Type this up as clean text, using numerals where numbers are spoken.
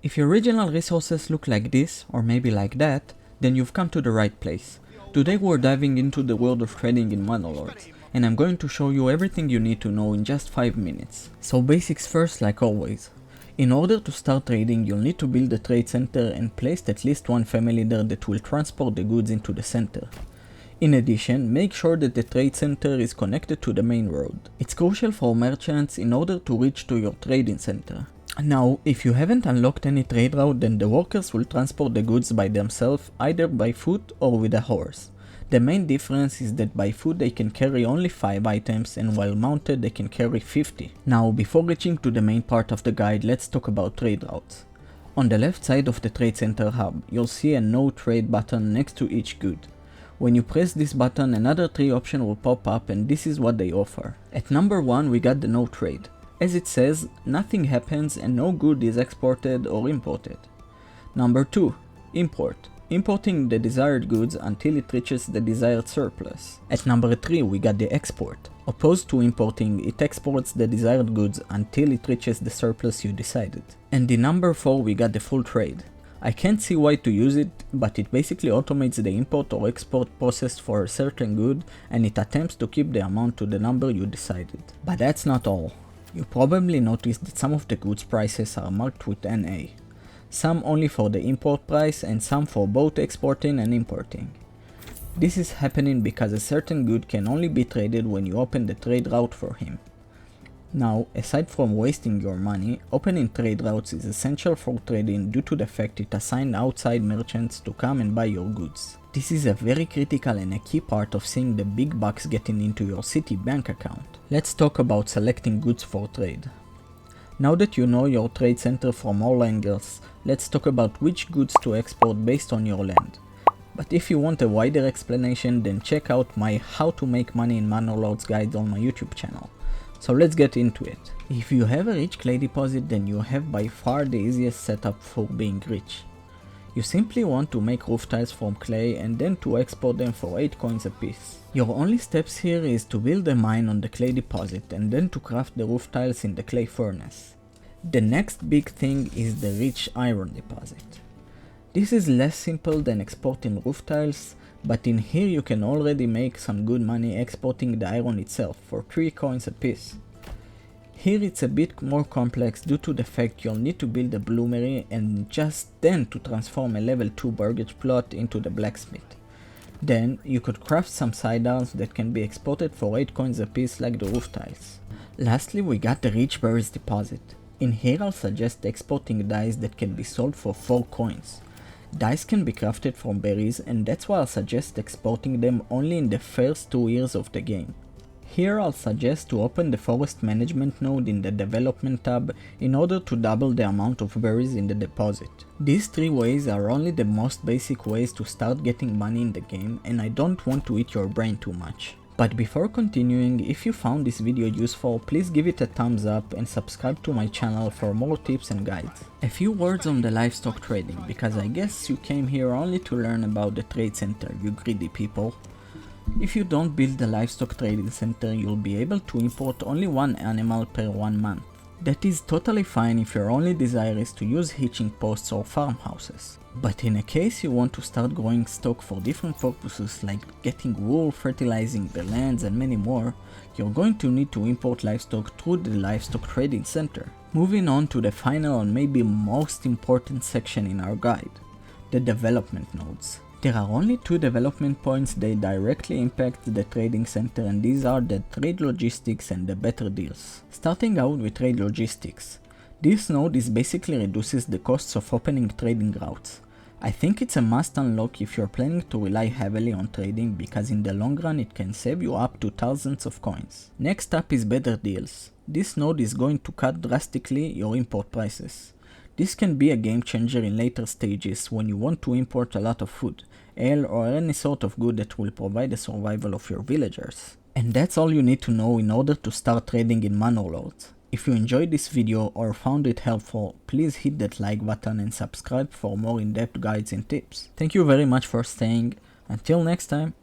If your regional resources look like this, or maybe like that, then you've come to the right place. Today we're diving into the world of trading in Manor, and I'm going to show you everything you need to know in just 5 minutes. So basics first, like always. In order to start trading, you'll need to build a trade center and place at least one family there that will transport the goods into the center. In addition, make sure that the trade center is connected to the main road. It's crucial for merchants in order to reach to your trading center. Now, if you haven't unlocked any trade route, then the workers will transport the goods by themselves, either by foot or with a horse. The main difference is that by foot they can carry only 5 items, and while mounted they can carry 50. Now, before reaching to the main part of the guide, let's talk about trade routes. On the left side of the trade center hub, you'll see a no trade button next to each good. When you press this button, another 3 options will pop up, and this is what they offer. At number 1 we got the no trade. As it says, nothing happens and no good is exported or imported. Number 2, import. Importing the desired goods until it reaches the desired surplus. At number 3 we got the export. Opposed to importing, it exports the desired goods until it reaches the surplus you decided. And in number 4 we got the full trade. I can't see why to use it, but it basically automates the import or export process for a certain good, and it attempts to keep the amount to the number you decided. But that's not all. You probably noticed that some of the goods prices are marked with NA. Some only for the import price and some for both exporting and importing. This is happening because a certain good can only be traded when you open the trade route for him. Now, aside from wasting your money, opening trade routes is essential for trading due to the fact it assigns outside merchants to come and buy your goods. This is a very critical and a key part of seeing the big bucks getting into your city bank account. Let's talk about selecting goods for trade. Now that you know your trade center from all angles, let's talk about which goods to export based on your land. But if you want a wider explanation, then check out my How to Make Money in Manor Lords guide on my YouTube channel. So let's get into it. If you have a rich clay deposit, then you have by far the easiest setup for being rich. You simply want to make roof tiles from clay and then to export them for 8 coins a piece. Your only steps here is to build a mine on the clay deposit and then to craft the roof tiles in the clay furnace. The next big thing is the rich iron deposit. This is less simple than exporting roof tiles, but in here you can already make some good money exporting the iron itself for 3 coins a piece. Here it's a bit more complex due to the fact you'll need to build a bloomery and just then to transform a level 2 burgage plot into the blacksmith. Then you could craft some sidearms that can be exported for 8 coins a piece like the roof tiles. Lastly, we got the rich berries deposit. In here I'll suggest exporting dyes that can be sold for 4 coins. Dyes can be crafted from berries, and that's why I'll suggest exporting them only in the first 2 years of the game. Here I'll suggest to open the forest management node in the development tab in order to double the amount of berries in the deposit. These 3 ways are only the most basic ways to start getting money in the game, and I don't want to eat your brain too much. But before continuing, if you found this video useful, please give it a thumbs up and subscribe to my channel for more tips and guides. A few words on the livestock trading, because I guess you came here only to learn about the trade center, you greedy people. If you don't build the livestock trading center, you'll be able to import only 1 animal per 1 month. That is totally fine if your only desire is to use hitching posts or farmhouses. But in a case you want to start growing stock for different purposes like getting wool, fertilizing the lands and many more, you're going to need to import livestock through the livestock trading center. Moving on to the final and maybe most important section in our guide, the development nodes. There are only 2 development points that directly impact the trading center, and these are the trade logistics and the better deals. Starting out with trade logistics. This node basically reduces the costs of opening trading routes. I think it's a must unlock if you're planning to rely heavily on trading, because in the long run it can save you up to thousands of coins. Next up is better deals. This node is going to cut drastically your import prices. This can be a game changer in later stages when you want to import a lot of food, ale or any sort of good that will provide the survival of your villagers. And that's all you need to know in order to start trading in Manor Lords. If you enjoyed this video or found it helpful, please hit that like button and subscribe for more in-depth guides and tips. Thank you very much for staying. Until next time.